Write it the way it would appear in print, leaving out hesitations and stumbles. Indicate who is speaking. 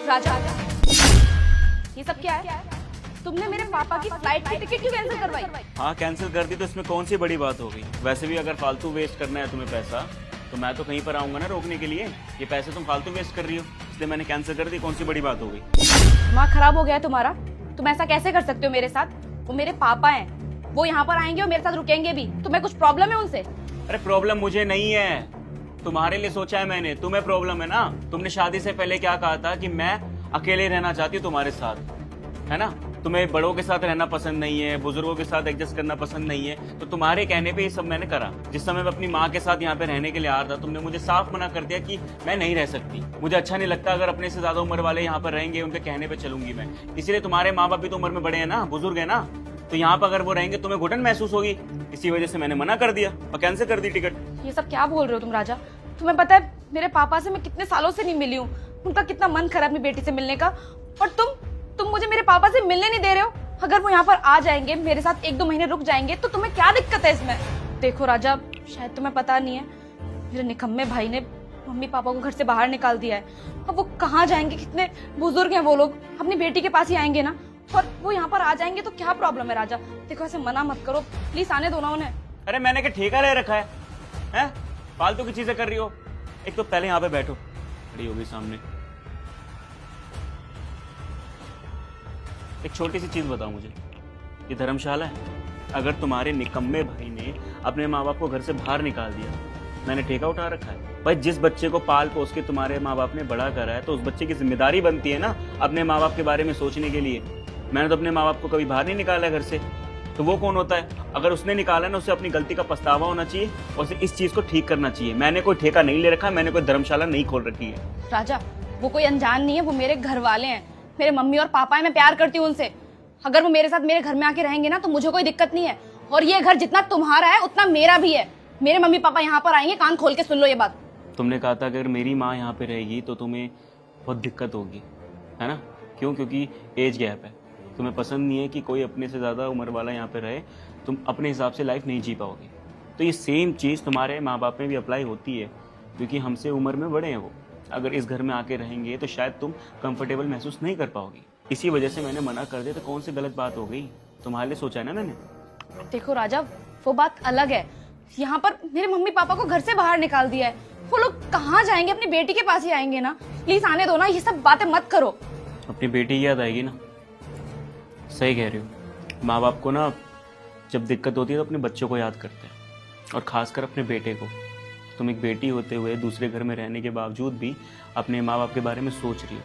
Speaker 1: राजा, ये सब क्या है? तुमने मेरे पापा की फ्लाइट की टिकट क्यों कैंसिल करवाई?
Speaker 2: हाँ कैंसिल कर दी तो इसमें कौन सी बड़ी बात हो गई। वैसे भी अगर फालतू वेस्ट करना है तुम्हें पैसा तो मैं तो कहीं पर आऊंगा ना रोकने के लिए। ये पैसे तुम फालतू वेस्ट कर रही हो इसलिए मैंने कैंसिल कर दी। कौन सी बड़ी बात हो गई?
Speaker 1: दिमाग खराब हो गया है तुम्हारा? तुम ऐसा कैसे कर सकते हो मेरे साथ? वो मेरे पापा हैं, वो यहाँ पर आएंगे और मेरे साथ रुकेंगे भी। तुम्हें कुछ प्रॉब्लम है उनसे?
Speaker 2: अरे प्रॉब्लम मुझे नहीं है, तुम्हारे लिए सोचा है मैंने। तुम्हें प्रॉब्लम है ना। तुमने शादी से पहले क्या कहा था कि मैं अकेले रहना चाहती हूँ तुम्हारे साथ, है ना। तुम्हें बड़ों के साथ रहना पसंद नहीं है, बुजुर्गों के साथ एडजस्ट करना पसंद नहीं है, तो तुम्हारे कहने पे ये सब मैंने करा। जिस समय मैं अपनी माँ के साथ यहाँ पे रहने के लिए आ रहा था तुमने मुझे साफ मना कर दिया कि मैं नहीं रह सकती। मुझे अच्छा नहीं लगता अगर अपने से ज्यादा उम्र वाले यहाँ पर रहेंगे, उनके कहने पे चलूंगी मैं। इसलिए तुम्हारे माँ बाप भी तो उम्र में बड़े हैं ना, बुजुर्ग है ना, तो यहाँ पर अगर वो रहेंगे तुम्हें घुटन महसूस होगी। इसी वजह से मैंने मना कर दिया और कैंसिल कर दी टिकट।
Speaker 1: ये सब क्या बोल रहे हो तुम राजा? तुम्हें पता है मेरे पापा से मैं कितने सालों से नहीं मिली हूँ, उनका कितना मन खराब अपनी बेटी से मिलने का, और तुम मुझे मेरे पापा से मिलने नहीं दे रहे हो। अगर वो यहाँ पर आ जाएंगे, मेरे साथ 1-2 महीने रुक जाएंगे, तो तुम्हें क्या दिक्कत है इसमें? देखो राजा, शायद तुम्हें पता नहीं है, मेरे निकम्मे भाई ने मम्मी पापा को घर से बाहर निकाल दिया है। अब वो कहाँ जाएंगे? कितने बुजुर्ग हैं वो लोग, अपनी बेटी के पास ही आएंगे ना। और वो यहाँ पर आ जाएंगे तो क्या प्रॉब्लम है राजा? देखो ऐसे मना मत करो प्लीज, आने दो ना उन्हें।
Speaker 2: अरे मैंने क्या ठेका ले रखा है, हैं? फालतू की चीजें कर रही हो। एक तो पहले यहाँ पे बैठो, खड़ी होगी सामने। एक छोटी सी चीज बताओ मुझे, ये धर्मशाला है? अगर तुम्हारे निकम्मे भाई ने अपने माँ बाप को घर से बाहर निकाल दिया, मैंने ठेका उठा रखा है? भाई जिस बच्चे को पाल पोस के तुम्हारे माँ बाप ने बड़ा करा है तो उस बच्चे की जिम्मेदारी बनती है ना अपने माँ बाप के बारे में सोचने के लिए। मैंने तो अपने माँ बाप को कभी बाहर नहीं निकाला घर से, तो वो कौन होता है? अगर उसने निकाला ना, उसे अपनी गलती का पछतावा होना चाहिए और उसे इस चीज को ठीक करना चाहिए। मैंने कोई ठेका नहीं ले रखा, मैंने कोई धर्मशाला नहीं खोल रखी है।
Speaker 1: राजा, वो कोई अनजान नहीं है, वो मेरे घर वाले हैं, मेरे मम्मी और पापा है, मैं प्यार करती हूँ उनसे। अगर वो मेरे साथ मेरे घर में आके रहेंगे ना तो मुझे कोई दिक्कत नहीं है। और ये घर जितना तुम्हारा है उतना मेरा भी है। मेरे मम्मी पापा यहाँ पर आएंगे, कान खोल के सुन लो ये बात।
Speaker 2: तुमने कहा था अगर मेरी माँ यहाँ पे रहेगी तो तुम्हें बहुत दिक्कत होगी, है ना? क्यों? क्योंकि एज गैप है। तुम्हें पसंद नहीं है कि कोई अपने से ज़्यादा उम्र वाला यहाँ पे रहे, तुम अपने हिसाब से लाइफ नहीं जी पाओगे। तो ये सेम चीज़ तुम्हारे माँ बाप में भी अप्लाई होती है, क्योंकि हमसे उम्र में बड़े हैं वो। अगर इस घर में आके रहेंगे तो शायद तुम कंफर्टेबल महसूस नहीं कर पाओगी। इसी वजह से मैंने मना कर दिया। तो कौन सी गलत बात हो गई? तुम्हारे लिए सोचा है ना मैंने।
Speaker 1: देखो राजा, वो बात अलग है। यहाँ पर मेरे मम्मी पापा को घर से बाहर निकाल दिया है, वो लोग कहाँ जाएंगे? अपनी बेटी के पास ही आएंगे ना। प्लीज आने दो ना, ये सब बातें मत करो।
Speaker 2: अपनी बेटी की याद आएगी ना? सही कह रही हो। माँ बाप को ना जब दिक्कत होती है तो अपने बच्चों को याद करते हैं, और खासकर अपने बेटे को। तुम एक बेटी होते हुए दूसरे घर में रहने के बावजूद भी अपने माँ बाप के बारे में सोच रही हो।